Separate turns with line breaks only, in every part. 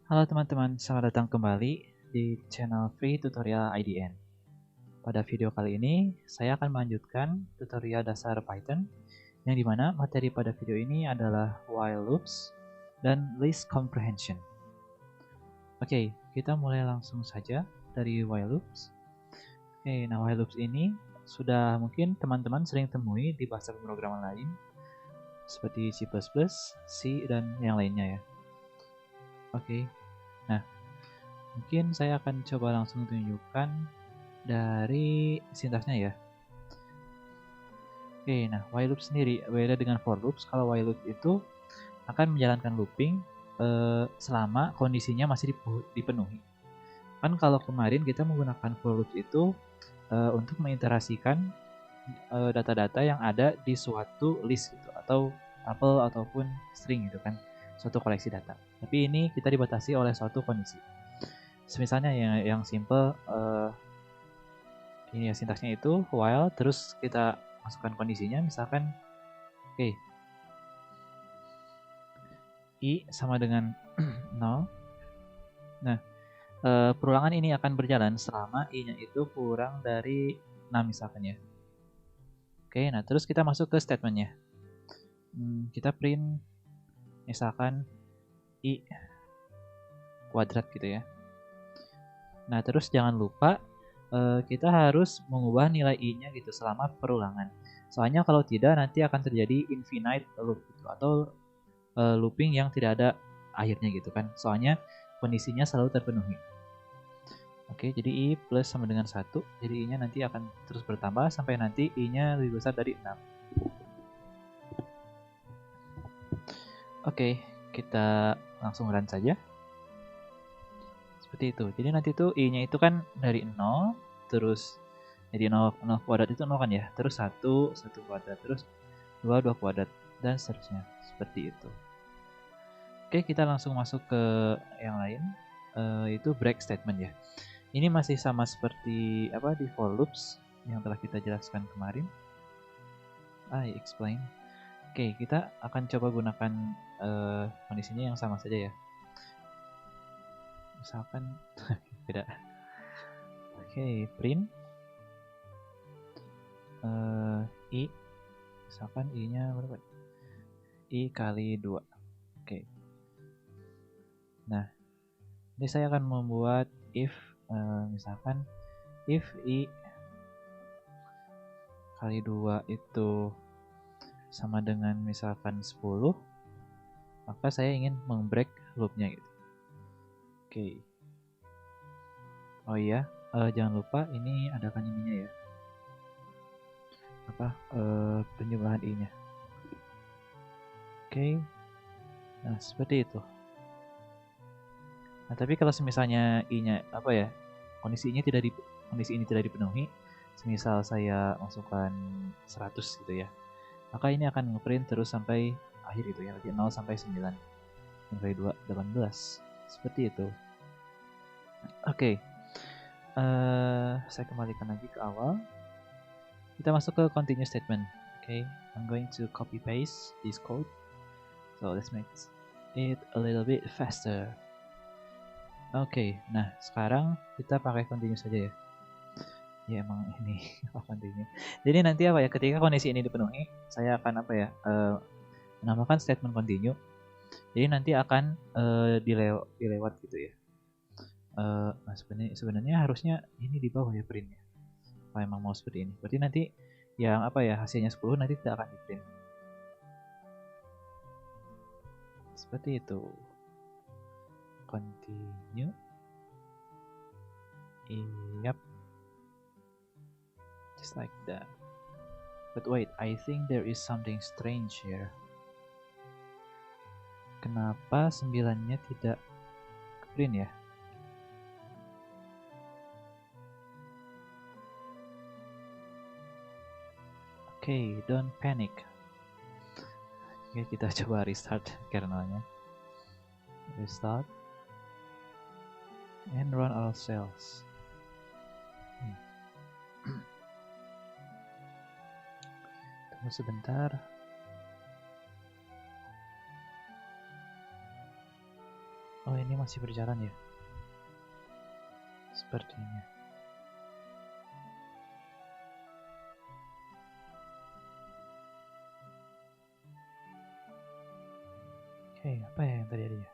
Halo teman-teman, selamat datang kembali di channel Free Tutorial IDN. Pada video kali ini, saya akan melanjutkan tutorial dasar Python, yang dimana materi pada video ini adalah while loops dan list comprehension. Oke, kita mulai langsung saja dari while loops. Oke, nah while loops ini sudah mungkin teman-teman sering temui di bahasa pemrograman lain, seperti C++, C, dan yang lainnya ya. Oke, nah mungkin saya akan coba langsung tunjukkan dari sintaksnya ya. Oke, nah while loop sendiri beda dengan for loops. Kalau while loop itu akan menjalankan looping selama kondisinya masih dipenuhi. Kan kalau kemarin kita menggunakan for loops itu untuk menginterasikan data-data yang ada di suatu list gitu, atau tuple ataupun string gitu kan, suatu koleksi data. Tapi ini kita dibatasi oleh suatu kondisi. Misalnya yang simple ini ya, sintaksnya itu while, terus kita masukkan kondisinya, misalkan oke, i sama dengan 0. Nah, perulangan ini akan berjalan selama i-nya itu kurang dari 6 misalkan ya. Oke, nah terus kita masuk ke statementnya. Kita print misalkan i kuadrat gitu ya. Nah, terus jangan lupa kita harus mengubah nilai i-nya gitu selama perulangan. Soalnya kalau tidak nanti akan terjadi infinite loop gitu, atau looping yang tidak ada akhirnya gitu kan. Soalnya kondisinya selalu terpenuhi. Oke, jadi i plus sama dengan 1. Jadi i-nya nanti akan terus bertambah sampai nanti i-nya lebih besar dari 6. Oke, kita langsung run saja. Seperti itu. Jadi nanti tuh i-nya itu kan dari 0, terus jadi 0 kuadrat itu 0 kan ya. Terus 1 kuadrat, terus 2 kuadrat, dan seterusnya. Seperti itu. Oke, kita langsung masuk ke yang lain, itu break statement ya. Ini masih sama seperti di for loops yang telah kita jelaskan kemarin. I explain. Oke, kita akan coba gunakan kondisinya yang sama saja ya. Misalkan beda. Oke, print i, misalkan i-nya berapa? I kali 2. Oke. Nah, ini saya akan membuat if misalkan if i kali 2 itu sama dengan misalkan 10, maka saya ingin membreak loopnya gitu. Oke. Oh iya, jangan lupa ini adakan ininya ya. Penjumlahan i-nya. Oke. Nah, seperti itu. Nah, tapi kalau misalnya i-nya kondisi ini tidak dipenuhi, semisal saya masukkan 100 gitu ya, maka ini akan ngeprint terus sampai akhir itu ya, 0 sampai 9, sampai 2, 18. Seperti itu. Oke. Saya kembalikan lagi ke awal. Kita masuk ke continue statement. Okay, I'm going to copy paste this code. So let's make it a little bit faster. Oke, nah sekarang kita pakai continue saja ya. Ya emang ini continue. Jadi nanti ketika kondisi ini dipenuhi, saya akan menambahkan statement continue. Jadi nanti akan dilewat gitu ya. Nah sebenarnya harusnya ini di bawah ya printnya. Kalau emang mau seperti ini, berarti nanti yang hasilnya 10 nanti tidak akan di print. Seperti itu. Continue. Yep. Just like that. But wait, I think there is something strange here. Kenapa 9-nya tidak ke print ya? Oke, don't panic. Oke, kita coba restart kernelnya. Restart. And run all cells. Tunggu sebentar. Oh Oh, ini masih berjalan ya. Sepertinya. Oke, apa ya yang terjadi ya?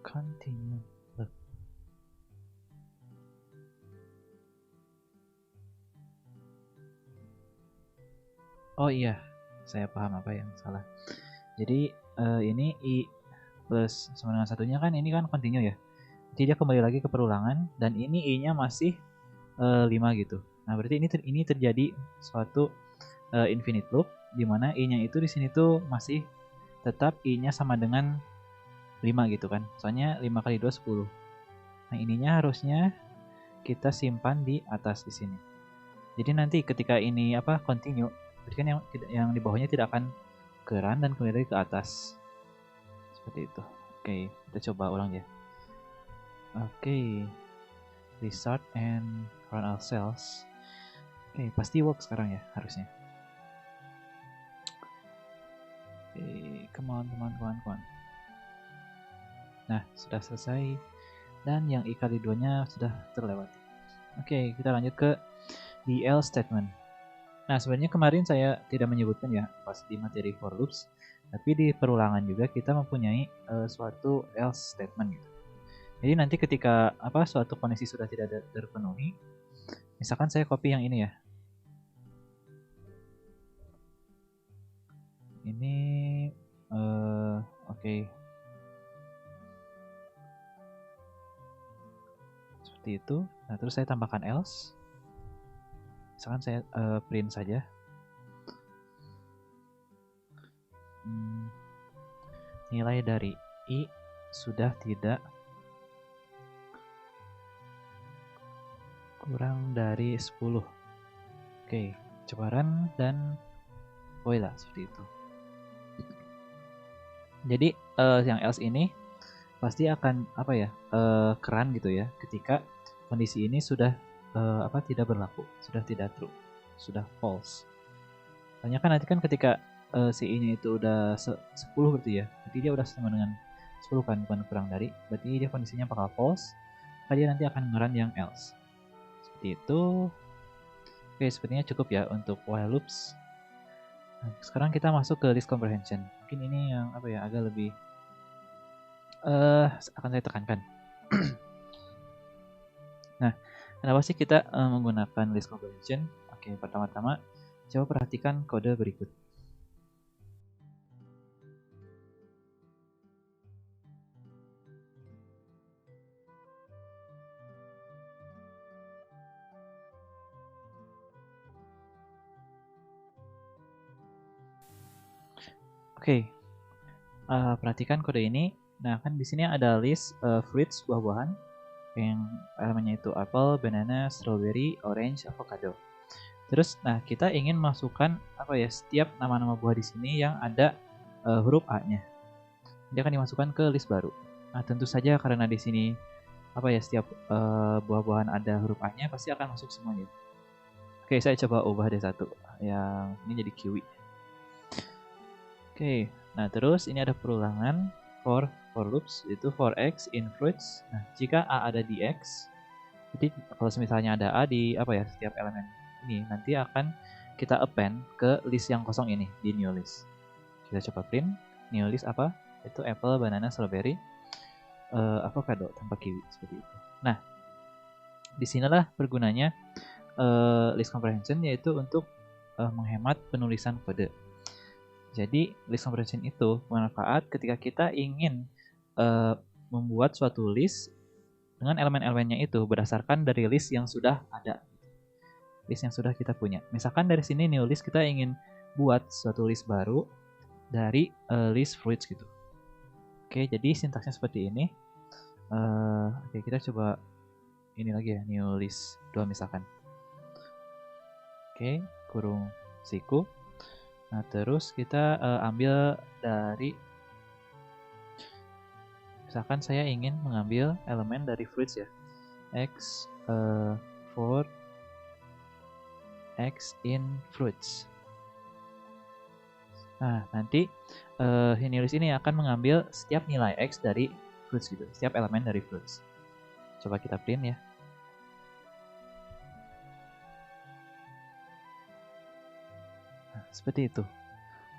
Continue. Look. Oh iya, saya paham apa yang salah. Jadi ini I plus sama dengan satunya kan ini kan continue ya. Jadi dia kembali lagi ke perulangan dan ini I-nya masih 5 gitu. Nah, berarti ini terjadi suatu infinite loop di mana I-nya itu di sini tuh masih tetap I-nya sama dengan 5 gitu kan. Soalnya 5 kali 2 10. Nah, ininya harusnya kita simpan di atas di sini. Jadi nanti ketika ini continue, berarti kan yang di bawahnya tidak akan ke run dan kembali lagi ke atas. Seperti itu. Oke, kita coba ulang ya. Oke. Restart and run all cells. Oke, pasti work sekarang ya harusnya. Oke, come on. Nah, sudah selesai dan yang I kali 2-nya sudah terlewati. Oke, kita lanjut ke the else statement. Nah, sebenarnya kemarin saya tidak menyebutkan ya pas di materi for loops, tapi di perulangan juga kita mempunyai suatu else statement gitu. Jadi nanti ketika suatu kondisi sudah tidak terpenuhi, misalkan saya copy yang ini ya. Ini oke. Seperti itu. Nah, terus saya tambahkan else. Misalkan saya print saja. Nilai dari I sudah tidak kurang dari 10. Oke, coba run dan voila seperti itu. Jadi yang else ini pasti akan keren gitu ya ketika kondisi ini sudah tidak berlaku, sudah tidak true, sudah false. Soalnya kan nanti kan ketika si I-nya itu udah 10 berarti ya, berarti dia udah sama dengan 10 kan, bukan kurang dari, berarti dia kondisinya bakal false, maka dia nanti akan ngeran yang else. Seperti itu. Oke, sepertinya cukup ya untuk while loops. Nah, sekarang kita masuk ke list comprehension. Mungkin ini yang agak lebih akan saya tekankan. Nah, kenapa sih kita menggunakan list comprehension? Oke, pertama-tama coba perhatikan kode berikut. Oke, perhatikan kode ini. Nah, kan di sini ada list fruits, buah-buahan, yang elemennya itu apple, banana, strawberry, orange, avocado. Terus, nah kita ingin masukkan setiap nama-nama buah di sini yang ada huruf A-nya. Dia akan dimasukkan ke list baru. Nah, tentu saja karena di sini setiap buah-buahan ada huruf A-nya pasti akan masuk semuanya. Oke, saya coba ubah deh satu. Yang ini jadi kiwi. Oke, nah terus ini ada perulangan for loops, itu for x in fruits. Nah, jika A ada di x, jadi kalau misalnya ada A di setiap elemen ini, nanti akan kita append ke list yang kosong ini di new list. Kita coba print new list itu apple, banana, strawberry, avocado tanpa kiwi seperti itu. Nah, disinilah bergunanya list comprehension, yaitu untuk menghemat penulisan kode. Jadi list comprehension itu bermanfaat ketika kita ingin membuat suatu list dengan elemen-elemennya itu berdasarkan dari list yang sudah ada, list yang sudah kita punya. Misalkan dari sini new list kita ingin buat suatu list baru dari list fruits gitu. Oke, jadi sintaksnya seperti ini. Oke, kita coba ini lagi ya, new list 2 misalkan. Oke, kurung siku. Nah, terus kita ambil dari, misalkan saya ingin mengambil elemen dari fruits ya, x for x in fruits. Nah, nanti newList ini akan mengambil setiap nilai X dari fruits gitu, setiap elemen dari fruits. Coba kita print ya. Nah, seperti itu.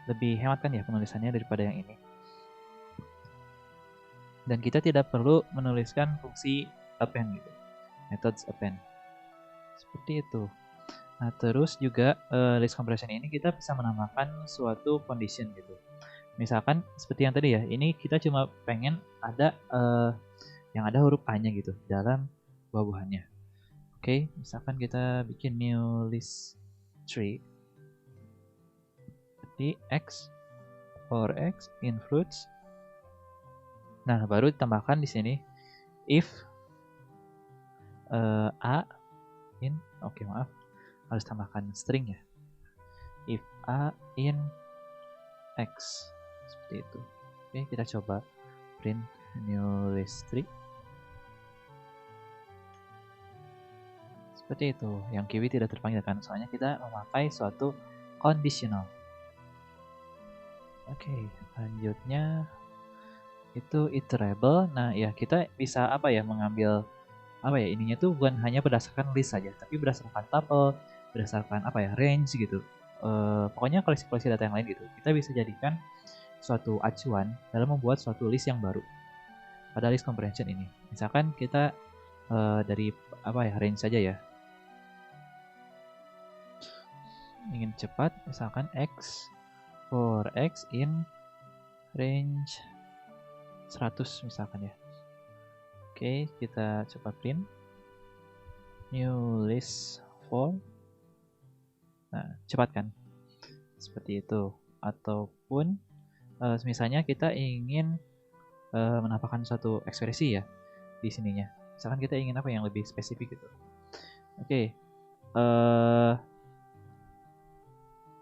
Lebih hemat kan ya penulisannya daripada yang ini. Dan kita tidak perlu menuliskan fungsi append gitu, methods append. Seperti itu. Nah, terus juga list compression ini kita bisa menambahkan suatu condition gitu. Misalkan seperti yang tadi ya, ini kita cuma pengen ada yang ada huruf A-nya gitu dalam buah-buahannya. Oke, misalkan kita bikin new list tree di X for X in fruits. Nah, baru ditambahkan di sini if A in, oke maaf, harus tambahkan string ya. If A in X, seperti itu. Oke, kita coba print new list tree. Seperti itu, yang kiwi tidak terpanggilkan, soalnya kita memakai suatu conditional. Oke, lanjutnya itu iterable. Nah, ya kita bisa apa ya, mengambil apa ya, ininya tuh bukan hanya berdasarkan list saja, tapi berdasarkan tuple, berdasarkan apa ya, range gitu. Pokoknya koleksi-koleksi data yang lain gitu. Kita bisa jadikan suatu acuan dalam membuat suatu list yang baru pada list comprehension ini. Misalkan kita dari apa ya, range saja ya. Ingin cepat, misalkan X for X in range 100 misalkan ya. Oke, kita coba print new list for. Nah, cepat kan? Seperti itu. Ataupun misalnya kita ingin menambahkan suatu ekspresi ya di sininya. Misalkan kita ingin apa yang lebih spesifik gitu. Oke.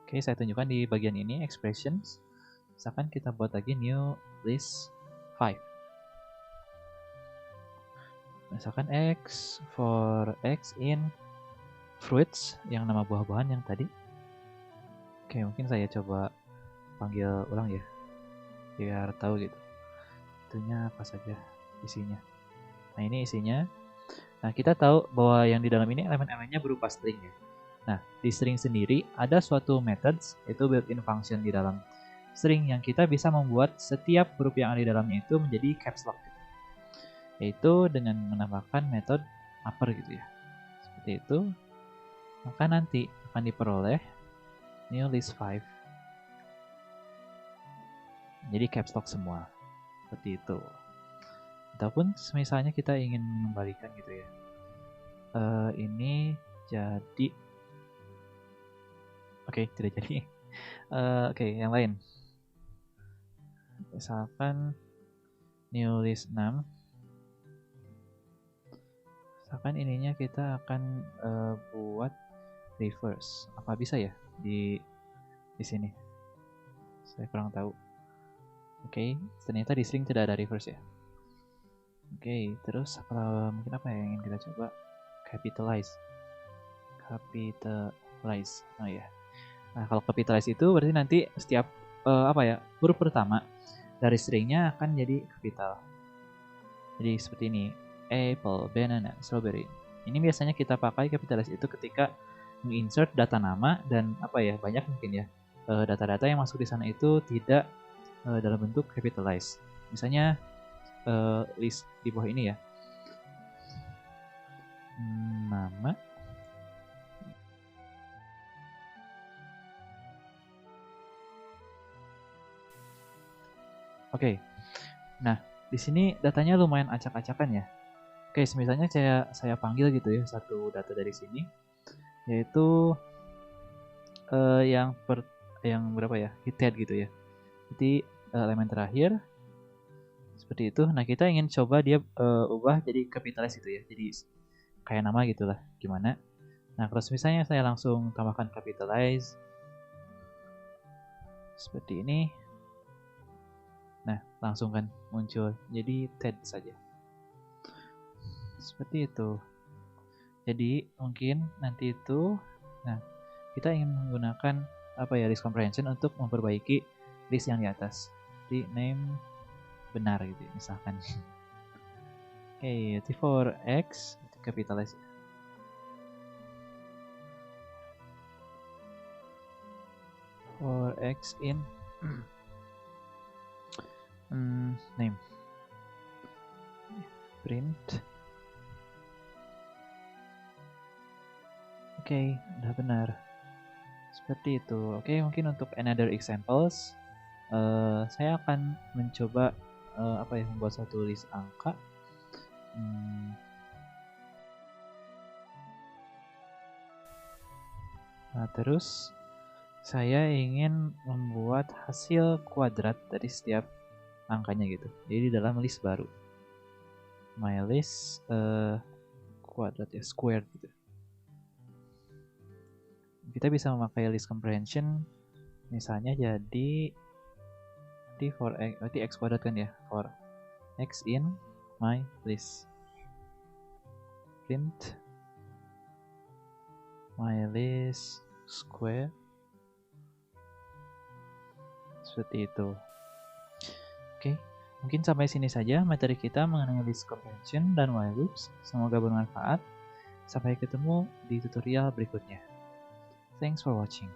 Oke, saya tunjukkan di bagian ini expressions. Misalkan kita buat lagi new list 5. Misalkan X for X in fruits, yang nama buah-buahan yang tadi. Oke, mungkin saya coba panggil ulang ya, biar tahu gitu itunya apa saja isinya. Nah, ini isinya. Nah, kita tahu bahwa yang di dalam ini elemen-elemennya berupa string ya. Nah, di string sendiri ada suatu methods, itu built-in function di dalam string yang kita bisa membuat setiap huruf yang ada di dalamnya itu menjadi caps lock gitu. Yaitu dengan menambahkan metode upper gitu ya. Seperti itu. Maka nanti akan diperoleh new list 5. Jadi caps lock semua. Seperti itu. Ataupun misalnya kita ingin mengembalikan gitu ya. Ini jadi oke, tidak jadi. Oke, yang lain. Misalkan new list 6. Misalkan ininya kita akan buat reverse. Apa bisa ya di sini? Saya kurang tahu. Oke, ternyata di string tidak ada reverse ya. Oke, terus mungkin apa ya yang ingin kita coba? Capitalize. Oh ya. Nah, kalau capitalize itu berarti nanti setiap apa ya, huruf pertama dari stringnya akan jadi capital. Jadi seperti ini, apple, banana, strawberry. Ini biasanya kita pakai capitalize itu ketika menginsert data nama dan apa ya, banyak mungkin ya data-data yang masuk di sana itu tidak dalam bentuk capitalize. Misalnya list di bawah ini ya, nama. Oke. Nah, di sini datanya lumayan acak-acakan ya. Oke, misalnya saya panggil gitu ya satu data dari sini, yaitu yang berapa ya, head gitu ya. Jadi elemen terakhir seperti itu. Nah, kita ingin coba dia ubah jadi capitalize gitu ya. Jadi kayak nama gitulah, gimana? Nah, terus misalnya saya langsung tambahkan capitalize seperti ini. Nah, langsung kan muncul jadi TED saja. Seperti itu. Jadi mungkin nanti itu, nah kita ingin menggunakan list comprehension untuk memperbaiki list yang di atas. Jadi name benar gitu ya, misalkan. Oke, for X capitalize. For X in name print. Oke, udah benar. Seperti itu. Oke, mungkin untuk another examples, saya akan mencoba membuat satu list angka. Nah, terus saya ingin membuat hasil kuadrat dari setiap angkanya gitu. Jadi dalam list baru, my list kuadrat ya, square gitu. Kita bisa memakai list comprehension, misalnya jadi for x, berarti x kuadrat kan ya, for x in my list print my list square, seperti itu. Oke, mungkin sampai sini saja materi kita mengenai list comprehension dan while loops. Semoga bermanfaat. Sampai ketemu di tutorial berikutnya. Thanks for watching.